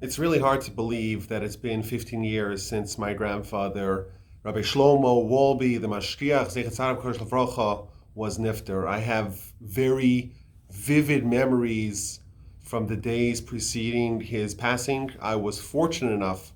It's really hard to believe that it's been 15 years since my grandfather, Rabbi Shlomo, Wolbe, the Mashkiach, Zechat Kodesh Levracha, was nifter. I have very vivid memories from the days preceding his passing. I was fortunate enough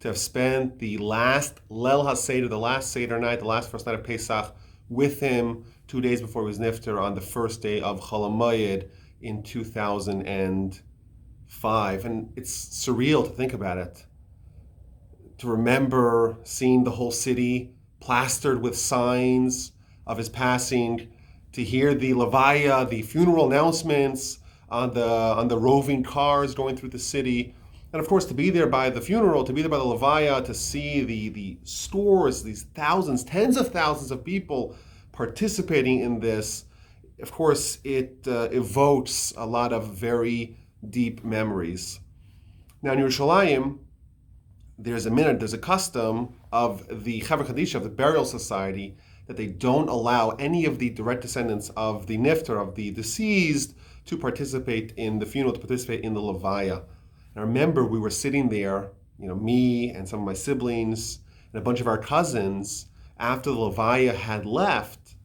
to have spent the last Leil HaSeder, the last Seder night, the last first night of Pesach, with him 2 days before he was nifter on the first day of Chol HaMoed in 2005. And it's surreal to think about it. To remember seeing the whole city plastered with signs of his passing, to hear the levaya, the funeral announcements on the roving cars going through the city, and of course to be there by the funeral, to be there by the levaya, to see the stores, these thousands, tens of thousands of people participating in this. Of course, it evokes a lot of very deep memories. Now in Yerushalayim, there's a custom of the Chevra Kadisha, of the burial society, that they don't allow any of the direct descendants of the nifter, of the deceased, to participate in the funeral, to participate in the levaya. And I remember we were sitting there, me and some of my siblings and a bunch of our cousins, after the levaya had left,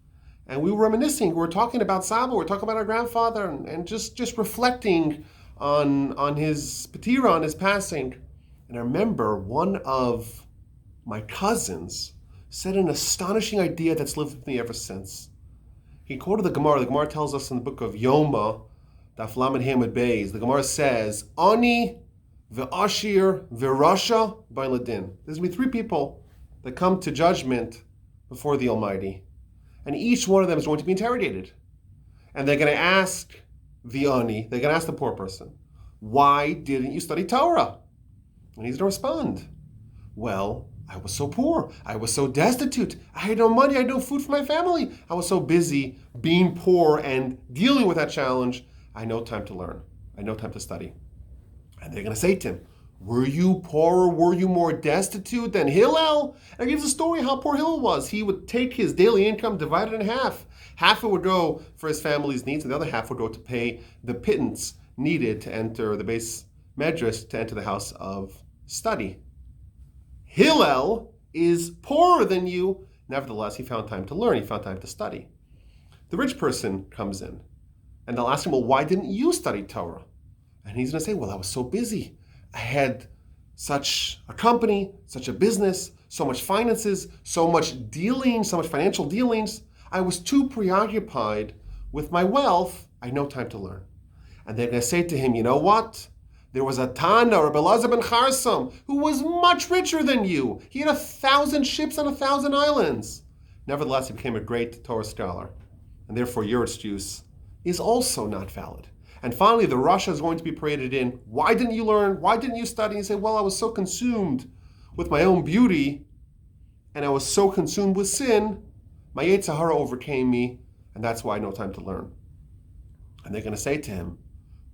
and we were reminiscing. We were talking about Saba, we were talking about our grandfather, and just reflecting on his patira, on his passing. And I remember one of my cousins said an astonishing idea that's lived with me ever since. He quoted the Gemara. The Gemara tells us in the book of Yoma, Daf Lamed Hamid Beis, the Gemara says, Ani ve'ashir ve'rasha b'ladin. There's going to be three people that come to judgment before the Almighty. And each one of them is going to be interrogated. And they're going to ask the Ani, they're going to ask the poor person, why didn't you study Torah? And he's going to respond, well, I was so poor. I was so destitute. I had no money. I had no food for my family. I was so busy being poor and dealing with that challenge. I had no time to learn. I had no time to study. And they're going to say to him, were you poorer? Were you more destitute than Hillel? And he gives a story how poor Hillel was. He would take his daily income, divide it in half. Half it would go for his family's needs, and the other half would go to pay the pittance needed to enter the base medrash, to enter the house of study. Hillel is poorer than you. Nevertheless, he found time to learn. He found time to study. The rich person comes in, and they'll ask him, well, why didn't you study Torah? And he's going to say, well, I was so busy. I had such a company, such a business, so much finances, so much dealings, so much financial dealings. I was too preoccupied with my wealth. I had no time to learn. And they're going to say to him, you know what? There was a Tana, Rabbi Elazar ben Charsam, who was much richer than you. He had 1,000 ships on 1,000 islands. Nevertheless, he became a great Torah scholar. And therefore, your excuse is also not valid. And finally, the Rasha is going to be paraded in. Why didn't you learn? Why didn't you study? And you say, well, I was so consumed with my own beauty, and I was so consumed with sin, my Yetzer Hara overcame me, and that's why I had no time to learn. And they're going to say to him,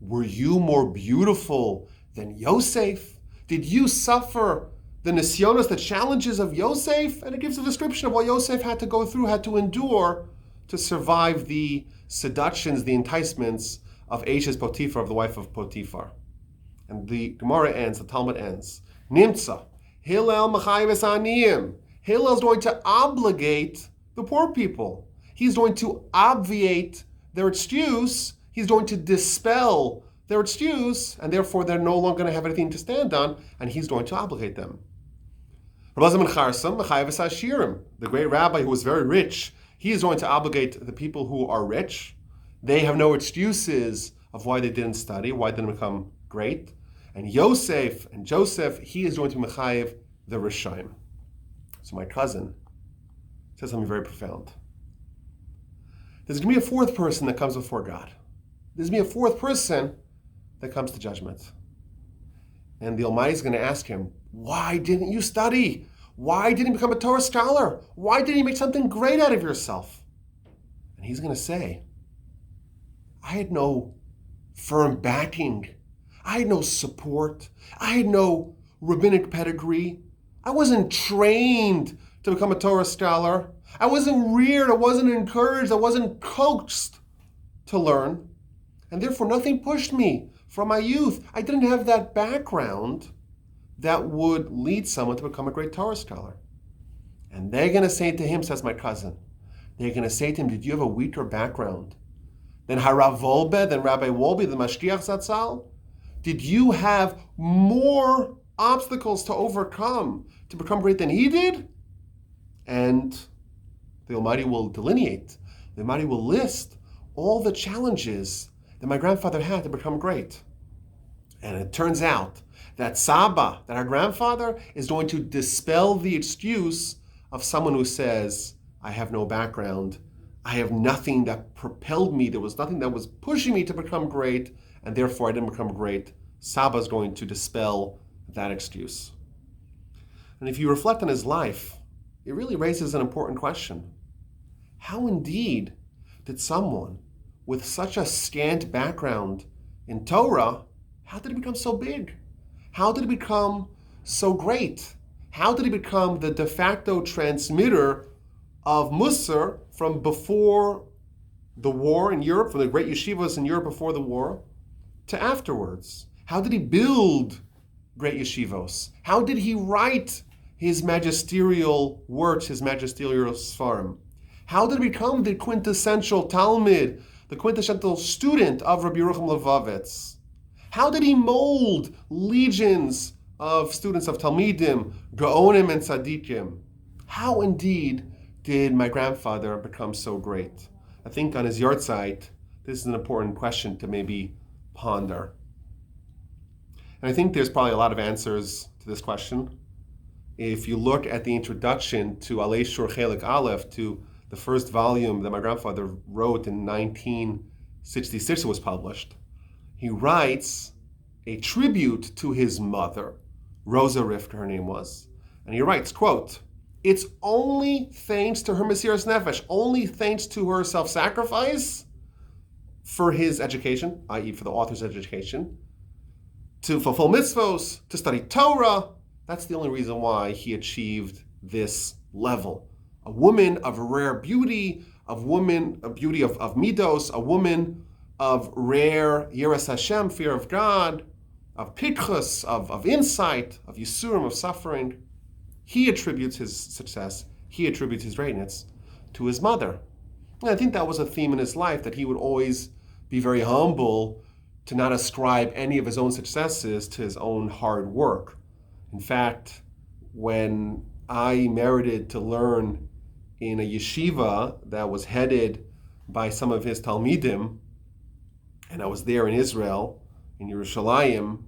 were you more beautiful than Yosef? Did you suffer the nisyonos, the challenges of Yosef? And it gives a description of what Yosef had to go through, had to endure to survive the seductions, the enticements of Eshes Potiphar, of the wife of Potiphar. And the Gemara ends, the Talmud ends, Nimtza, Hillel Machayev es Aniyim. Hillel is going to obligate the poor people. He's going to obviate their excuse. He's going to dispel their excuse, and therefore they're no longer going to have anything to stand on, and he's going to obligate them. Rabbi Elazar ben Charsam, Machayev es Ashirim, the great rabbi who was very rich, he is going to obligate the people who are rich. They have no excuses of why they didn't study, why they didn't become great. And Yosef and Joseph, he is going to Machayev the Rishaim. So my cousin says something very profound. There's going to be a fourth person that comes before God. There's going to be a fourth person that comes to judgment. And the Almighty is going to ask him, why didn't you study? Why didn't you become a Torah scholar? Why didn't you make something great out of yourself? And he's going to say, I had no firm backing. I had no support. I had no rabbinic pedigree. I wasn't trained to become a Torah scholar. I wasn't reared. I wasn't encouraged. I wasn't coaxed to learn. And therefore, nothing pushed me From my youth, I didn't have that background that would lead someone to become a great Torah scholar. And they're going to say to him, says my cousin, they're going to say to him, did you have a weaker background than Harav Wolbe, than Rabbi Wolbe, the Mashgiach Zatzal? Did you have more obstacles to overcome to become great than he did? And the Almighty will delineate, the Almighty will list all the challenges that my grandfather had to become great. And it turns out that Saba, that our grandfather, is going to dispel the excuse of someone who says, I have no background, I have nothing that propelled me, there was nothing that was pushing me to become great, and therefore I didn't become great. Saba is going to dispel that excuse. And if you reflect on his life, it really raises an important question. How indeed did someone with such a scant background in Torah, how did he become so big? How did he become so great? How did he become the de facto transmitter of Musar from before the war in Europe, from the great yeshivas in Europe before the war, to afterwards? How did he build great yeshivos? How did he write his magisterial works, his magisterial svarim? How did he become the quintessential Talmud, the quintessential student of Rabbi Yerucham Levavitz? How did he mold legions of students of Talmidim, Gaonim and Tzaddikim? How indeed did my grandfather become so great? I think on his Yahrtzeit, this is an important question to maybe ponder. And I think there's probably a lot of answers to this question. If you look at the introduction to Alei Shur Chelik Aleph, to the first volume that my grandfather wrote in 1966, it was published, he writes a tribute to his mother, Rosa Rivka, her name was, and he writes, quote, it's only thanks to her Mesiras Nefesh, only thanks to her self-sacrifice for his education, i.e. for the author's education, to fulfill mitzvos, to study Torah. That's the only reason why he achieved this level. A woman of rare beauty, a beauty of midos, a woman of rare yiras Hashem, fear of God, of pitchus, of insight, of yisurim, of suffering. He attributes his success, he attributes his greatness to his mother. And I think that was a theme in his life, that he would always be very humble to not ascribe any of his own successes to his own hard work. In fact, when I merited to learn in a yeshiva that was headed by some of his Talmidim, and I was there in Israel, in Yerushalayim,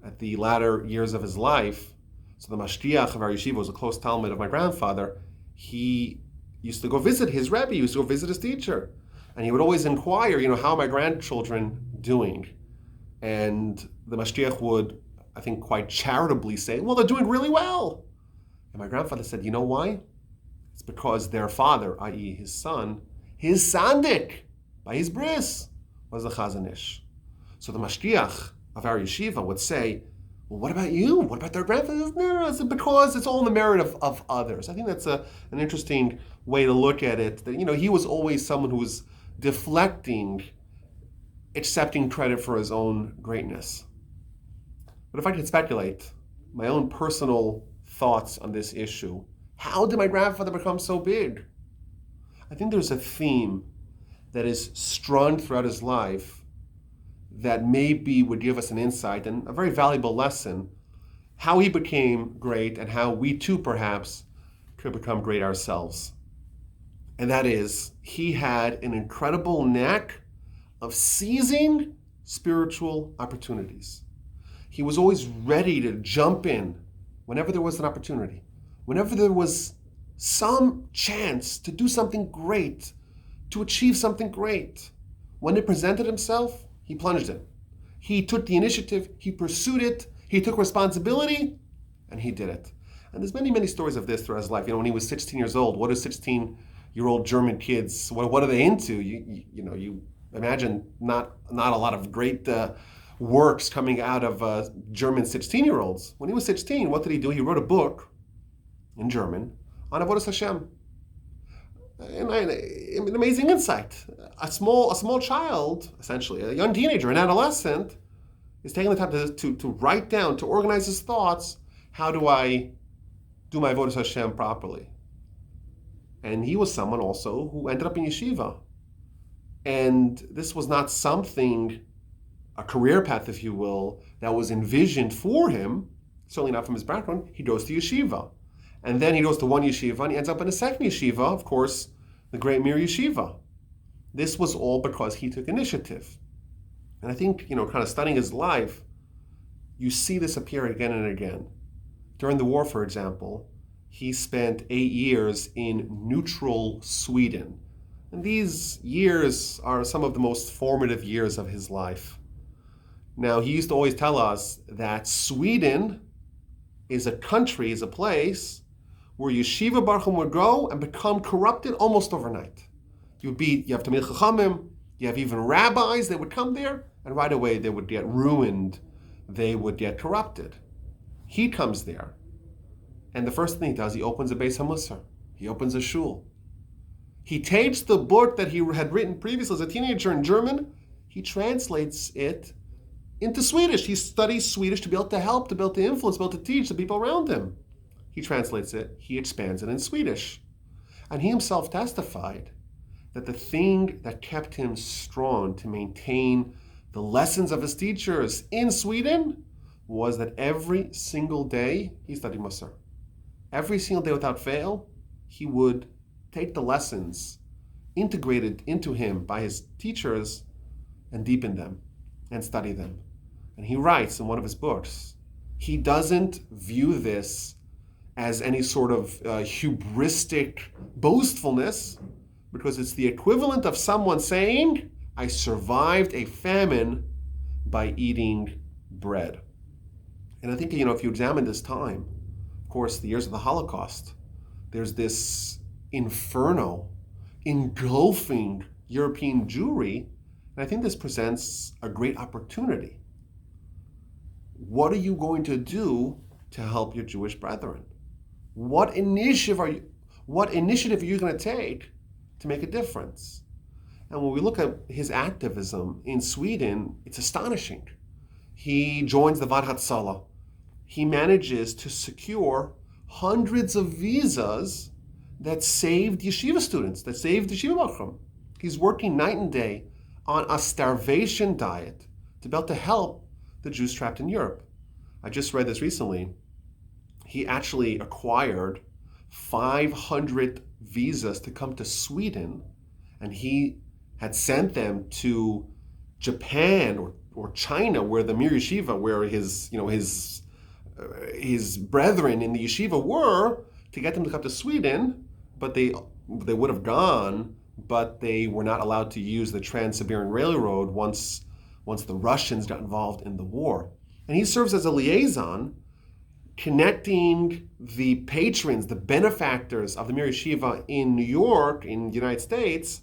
at the latter years of his life, so the mashgiach of our yeshiva was a close Talmud of my grandfather. He used to go visit his Rabbi, he used to go visit his teacher. And he would always inquire, how are my grandchildren doing? And the mashgiach would, I think, quite charitably say, well, they're doing really well. And my grandfather said, you know why? It's because their father, i.e. his son, his sandik, by his bris, was a Chazon Ish. So the mashgiach of our yeshiva would say, well, what about you? What about their grandfathers? No, it's because it's all in the merit of others. I think that's an interesting way to look at it. That, he was always someone who was deflecting, accepting credit for his own greatness. But if I could speculate my own personal thoughts on this issue, how did my grandfather become so big? I think there's a theme that is strung throughout his life that maybe would give us an insight and a very valuable lesson, how he became great and how we too perhaps could become great ourselves. And that is, he had an incredible knack of seizing spiritual opportunities. He was always ready to jump in whenever there was an opportunity, whenever there was some chance to do something great, to achieve something great. When it presented himself, he plunged in. He took the initiative, he pursued it, he took responsibility, and he did it. And there's many, many stories of this throughout his life. When he was 16 years old, what do 16-year-old German kids, what are they into? You imagine not a lot of great works coming out of German 16-year-olds. When he was 16, what did he do? He wrote a book in German on Avodas Hashem. An amazing insight. A small child, essentially, a young teenager, an adolescent, is taking the time to write down, to organize his thoughts. How do I do my avodas Hashem properly? And he was someone also who ended up in yeshiva. And this was not something, a career path, if you will, that was envisioned for him, certainly not from his background. He goes to yeshiva. And then he goes to one yeshiva and he ends up in a second yeshiva, of course, the Great Mir Yeshiva. This was all because he took initiative. And I think, kind of studying his life, you see this appear again and again. During the war, for example, he spent 8 years in neutral Sweden. And these years are some of the most formative years of his life. Now, he used to always tell us that Sweden is a country, is a place where yeshiva baruchim would go and become corrupted almost overnight. You have Tamil Chachamim, you have even rabbis that would come there, and right away they would get ruined, they would get corrupted. He comes there, and the first thing he does, he opens a Beis HaMusar. He opens a shul. He takes the book that he had written previously as a teenager in German, he translates it into Swedish. He studies Swedish to be able to help, to be able to influence, to be able to teach the people around him. He translates it, he expands it in Swedish. And he himself testified that the thing that kept him strong to maintain the lessons of his teachers in Sweden was that every single day he studied Musar. Every single day without fail, he would take the lessons integrated into him by his teachers and deepen them and study them. And he writes in one of his books, he doesn't view this as any sort of hubristic boastfulness, because it's the equivalent of someone saying, I survived a famine by eating bread. And I think, if you examine this time, of course, the years of the Holocaust, there's this inferno engulfing European Jewry, and I think this presents a great opportunity. What are you going to do to help your Jewish brethren? What initiative are you going to take to make a difference? And when we look at his activism in Sweden, it's astonishing. He joins the Yahrtzeit. He manages to secure hundreds of visas that saved yeshiva students, that saved yeshiva baruchim. He's working night and day on a starvation diet to be able to help the Jews trapped in Europe. I just read this recently. He actually acquired 500 visas to come to Sweden, and he had sent them to Japan or China, where the Mir Yeshiva, where his brethren in the yeshiva were, to get them to come to Sweden, but they would have gone, but they were not allowed to use the Trans-Siberian Railroad once the Russians got involved in the war. And he serves as a liaison, connecting the patrons, the benefactors of the Mir Yeshiva in New York, in the United States,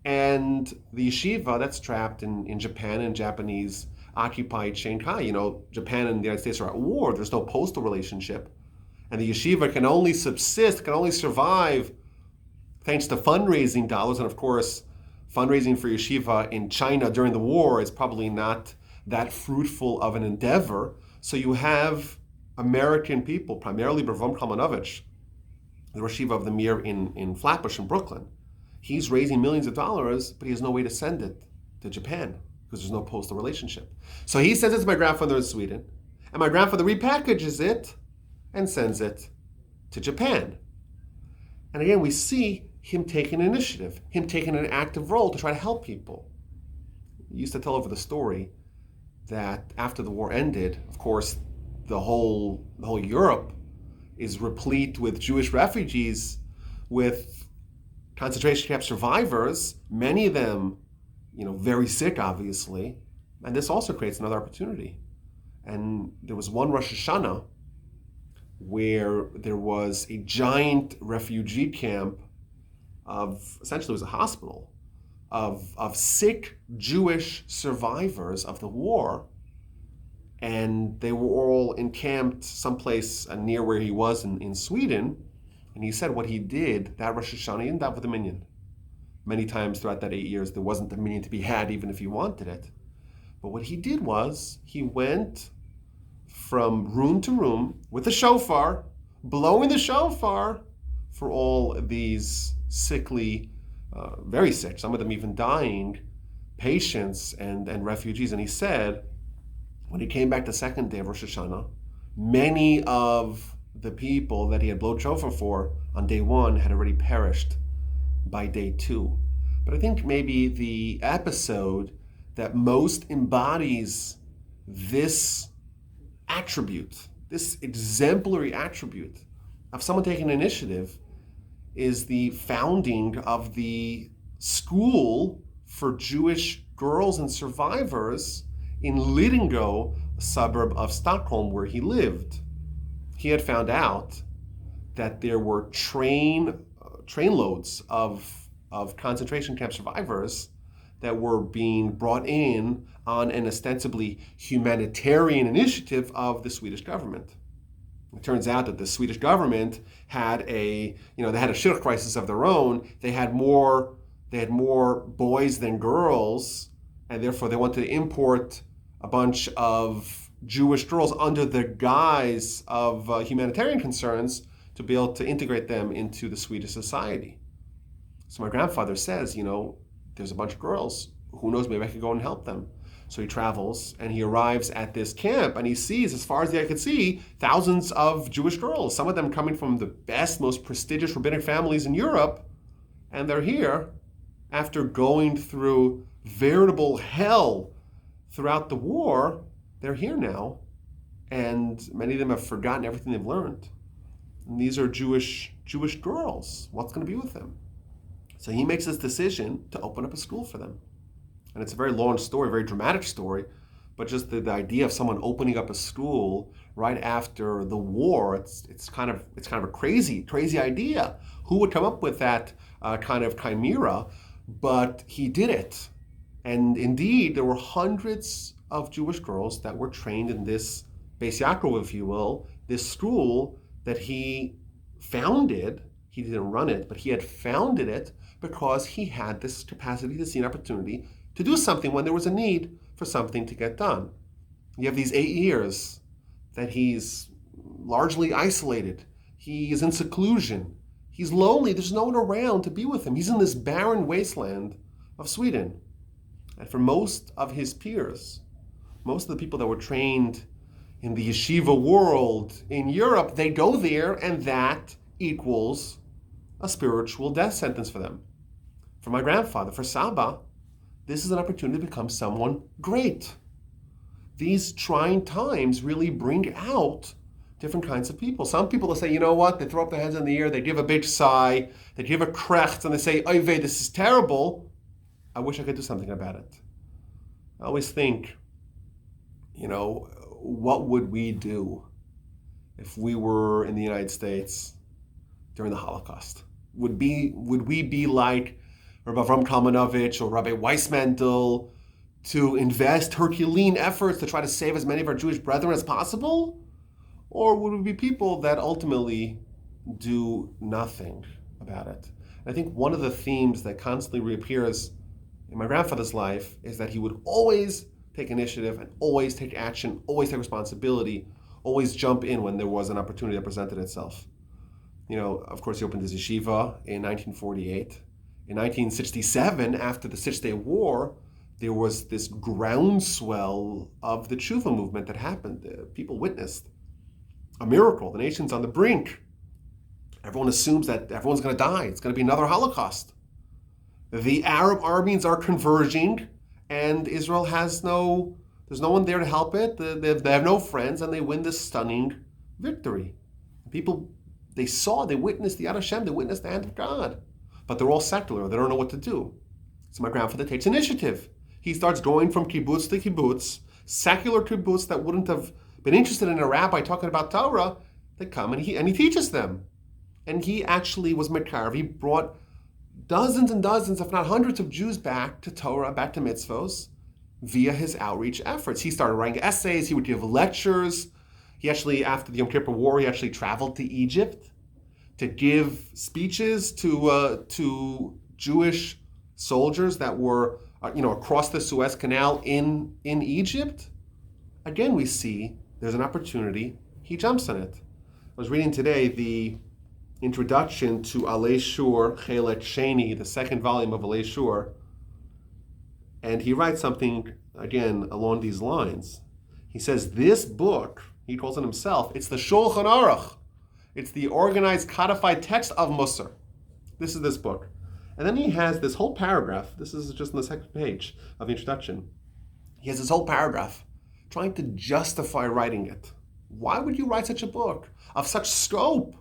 and the yeshiva that's trapped in Japan and Japanese occupied Shanghai. Japan and the United States are at war. There's no postal relationship. And the yeshiva can only subsist, can only survive thanks to fundraising dollars. And of course, fundraising for yeshiva in China during the war is probably not that fruitful of an endeavor. So you have American people, primarily Bravon Kalmanovich, the Rosh Yeshiva of the Mir in Flatbush in Brooklyn. He's raising millions of dollars, but he has no way to send it to Japan because there's no postal relationship. So he sends it to my grandfather in Sweden, and my grandfather repackages it and sends it to Japan. And again, we see him taking initiative, him taking an active role to try to help people. He used to tell over the story that after the war ended, of course, the whole Europe is replete with Jewish refugees, with concentration camp survivors, many of them, very sick, obviously. And this also creates another opportunity. And there was one Rosh Hashanah where there was a giant refugee camp essentially it was a hospital, of sick Jewish survivors of the war. And they were all encamped someplace near where he was in Sweden. And he said what he did, that Rosh Hashanah, he ended up with a minyan. Many times throughout that 8 years, there wasn't a minyan to be had, even if he wanted it. But what he did was he went from room to room with the shofar, blowing the shofar for all these sickly, very sick, some of them even dying, patients and refugees. And he said, when he came back the second day of Rosh Hashanah, many of the people that he had blown shofar for on day one had already perished by day two. But I think maybe the episode that most embodies this attribute, this exemplary attribute of someone taking initiative, is the founding of the school for Jewish girls and survivors in Lidingö, a suburb of Stockholm where he lived. He had found out that there were trainloads of concentration camp survivors that were being brought in on an ostensibly humanitarian initiative of the Swedish government. It turns out that the Swedish government had they had a Shiur crisis of their own. They had more boys than girls, and therefore they wanted to import a bunch of Jewish girls under the guise of humanitarian concerns to be able to integrate them into the Swedish society. So my grandfather says, there's a bunch of girls. Who knows, maybe I could go and help them. So he travels and he arrives at this camp and he sees, as far as the eye could see, thousands of Jewish girls, some of them coming from the best, most prestigious rabbinic families in Europe. And they're here after going through veritable hell throughout the war. They're here now. And many of them have forgotten everything they've learned. And these are Jewish girls. What's going to be with them? So he makes this decision to open up a school for them. And it's a very long story, very dramatic story, but just the idea of someone opening up a school right after the war, it's kind of a crazy idea. Who would come up with that kind of chimera? But he did it. And indeed, there were hundreds of Jewish girls that were trained in this Beis Yaakov, if you will, this school that he founded. He didn't run it, but he had founded it because he had this capacity to see an opportunity to do something when there was a need for something to get done. You have these 8 years that he's largely isolated. He is in seclusion. He's lonely. There's no one around to be with him. He's in this barren wasteland of Sweden. And for most of his peers, most of the people that were trained in the yeshiva world in Europe, they go there and that equals a spiritual death sentence for them. For my grandfather, for Saba, this is an opportunity to become someone great. These trying times really bring out different kinds of people. Some people will say, you know what? They throw up their hands in the air, they give a big sigh, they give a krecht, and they say, oy vey, this is terrible. I wish I could do something about it. I always think, what would we do if we were in the United States during the Holocaust? Would we be like Rabbi Avram Kalmanovich or Rabbi Weissmandel to invest Herculean efforts to try to save as many of our Jewish brethren as possible? Or would we be people that ultimately do nothing about it? I think one of the themes that constantly reappears in my grandfather's life is that he would always take initiative and always take action, always take responsibility, always jump in when there was an opportunity that presented itself. Of course, he opened his yeshiva in 1948. In 1967, after the Six-Day War, there was this groundswell of the tshuva movement that happened. People witnessed a miracle. The nation's on the brink. Everyone assumes that everyone's going to die. It's going to be another Holocaust. The Arab armies are converging, and Israel there's no one there to help it. They have no friends, and they win this stunning victory. People, they witnessed the Yad Hashem, they witnessed the hand of God. But they're all secular. They don't know what to do. So my grandfather takes initiative. He starts going from kibbutz to kibbutz, secular kibbutz that wouldn't have been interested in a rabbi talking about Torah. They come and he teaches them. And he actually was Mekarv. He brought dozens and dozens, if not hundreds of Jews back to Torah, back to mitzvos, via his outreach efforts. He started writing essays. He would give lectures. He actually, after the Yom Kippur War, he actually traveled to Egypt to give speeches to Jewish soldiers that were across the Suez Canal in Egypt, again we see there's an opportunity. He jumps on it. I was reading today the introduction to Alei Shiur Chelet Sheni, the second volume of Alei Shiur, and he writes something again along these lines. He says this book, he calls it himself, it's the Shulchan Aruch. It's the organized, codified text of Musar. This is this book. And then he has this whole paragraph. This is just on the second page of the introduction. He has this whole paragraph trying to justify writing it. Why would you write such a book of such scope?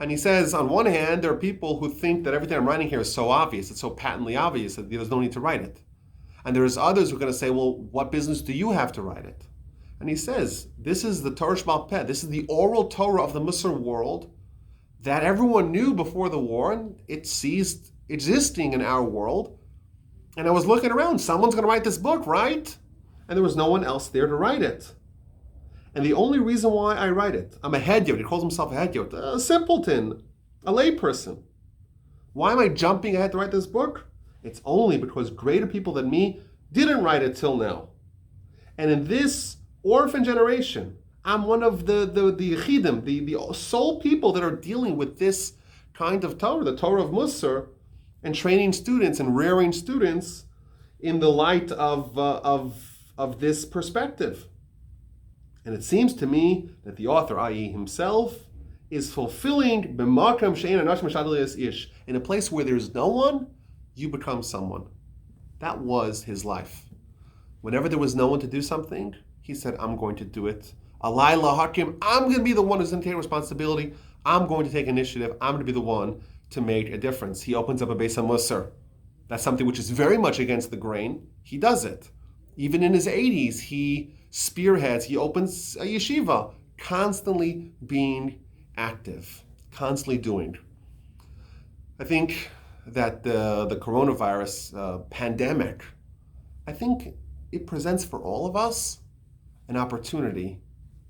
And he says, on one hand, there are people who think that everything I'm writing here is so obvious, it's so patently obvious that there's no need to write it. And there's others who are going to say, well, what business do you have to write it? And he says, this is the Torah Sheba'al Peh, this is the oral Torah of the Musar world that everyone knew before the war, and it ceased existing in our world. And I was looking around, someone's going to write this book, right? And there was no one else there to write it. And the only reason why I write it, I'm a hedyot, he calls himself a hedyot, a simpleton, a layperson. Why am I jumping ahead to write this book? It's only because greater people than me didn't write it till now. And in this orphan generation, I'm one of the Yechidim, the sole people that are dealing with this kind of Torah, the Torah of Musar, and training students and rearing students in the light of this perspective. And it seems to me that the author, i.e. himself, is fulfilling in a place where there's no one, you become someone. That was his life. Whenever there was no one to do something, he said, I'm going to do it. Alayla Hakim, I'm going to be the one who's going to take responsibility. I'm going to take initiative. I'm going to be the one to make a difference. He opens up a Beis HaMusar. That's something which is very much against the grain. He does it. Even in his 80s, he spearheads, he opens a yeshiva, constantly being active, constantly doing. I think that the coronavirus pandemic, I think it presents for all of us an opportunity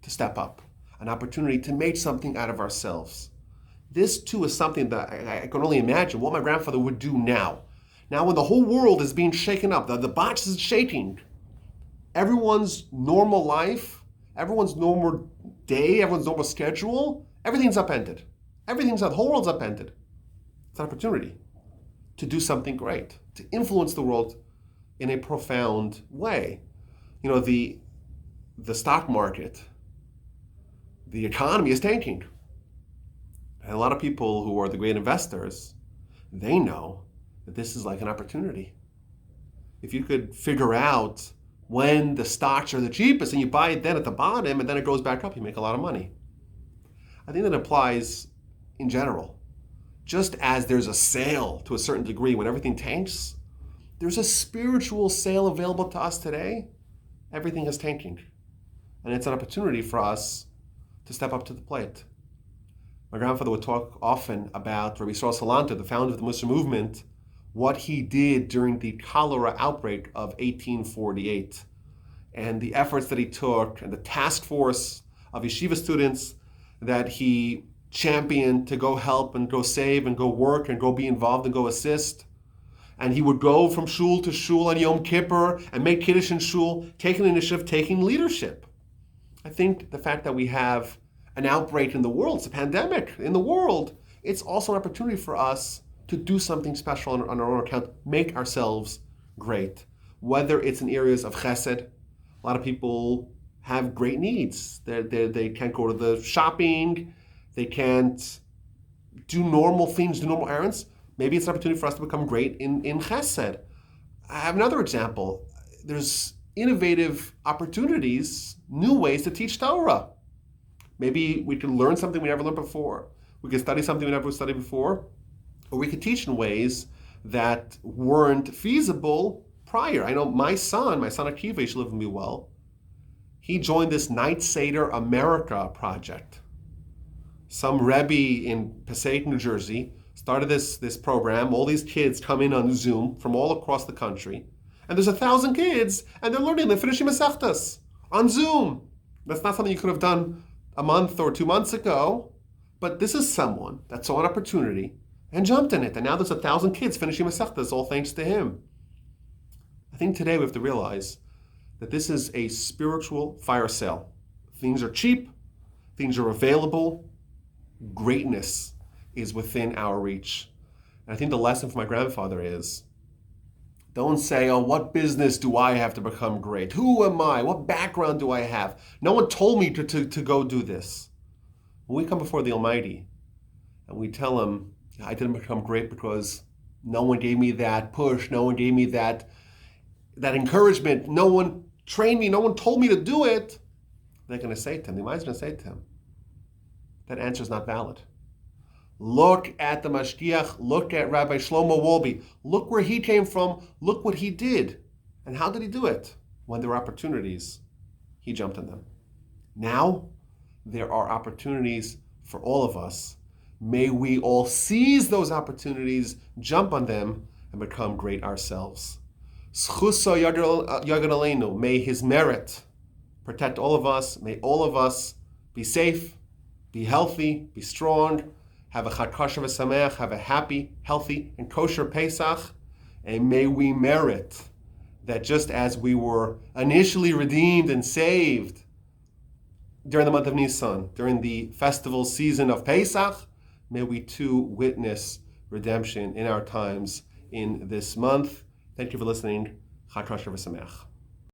to step up, an opportunity to make something out of ourselves. This too is something that I can only imagine what my grandfather would do now. Now when the whole world is being shaken up, the box is shaking, everyone's normal life, everyone's normal day, everyone's normal schedule, everything's upended. The whole world's upended. It's an opportunity to do something great, to influence the world in a profound way. You know, the stock market, the economy is tanking. And a lot of people who are the great investors, they know that this is like an opportunity. If you could figure out when the stocks are the cheapest and you buy it then at the bottom and then it goes back up, you make a lot of money. I think that applies in general. Just as there's a sale to a certain degree when everything tanks, there's a spiritual sale available to us today. Everything is tanking. And it's an opportunity for us to step up to the plate. My grandfather would talk often about Rabbi Yisrael Salanter, the founder of the Musar movement, what he did during the cholera outbreak of 1848, and the efforts that he took, and the task force of yeshiva students that he championed to go help and go save and go work and go be involved and go assist. And he would go from shul to shul on Yom Kippur and make Kiddush in shul, taking initiative, taking leadership. I think the fact that we have an outbreak in the world, it's a pandemic in the world, it's also an opportunity for us to do something special on our own account, make ourselves great. Whether it's in areas of chesed, a lot of people have great needs. They can't go to the shopping, they can't do normal things, do normal errands. Maybe it's an opportunity for us to become great in chesed. I have another example. There's innovative opportunities, new ways to teach Torah. Maybe we could learn something we never learned before. We could study something we never studied before. Or we could teach in ways that weren't feasible prior. I know my son Akiva, he should live with me well, he joined this Night Seder America project. Some Rabbi in Passaic, New Jersey, started this program. All these kids come in on Zoom from all across the country. And there's 1,000 kids, and they're learning, they're finishing Masechtas on Zoom. That's not something you could have done a month or 2 months ago, but this is someone that saw an opportunity and jumped in it. And now there's 1,000 kids finishing Masechtas, all thanks to him. I think today we have to realize that this is a spiritual fire sale. Things are cheap, things are available, greatness is within our reach. And I think the lesson from my grandfather is, don't say, oh, what business do I have to become great? Who am I? What background do I have? No one told me to go do this. When we come before the Almighty and we tell Him, I didn't become great because no one gave me that push, no one gave me that encouragement, no one trained me, no one told me to do it, they're going to say to Him, the Almighty's going to say to Him, that answer is not valid. Look at the Mashgiach, look at Rabbi Shlomo Wolbe, look where he came from, look what he did. And how did he do it? When there were opportunities, he jumped on them. Now, there are opportunities for all of us. May we all seize those opportunities, jump on them, and become great ourselves. Zchuso yagad aleinu, may His merit protect all of us. May all of us be safe, be healthy, be strong, have a chag kosher v'sameach, have a happy, healthy, and kosher Pesach, and may we merit that just as we were initially redeemed and saved during the month of Nisan, during the festival season of Pesach, may we too witness redemption in our times in this month. Thank you for listening. Chag kosher v'sameach.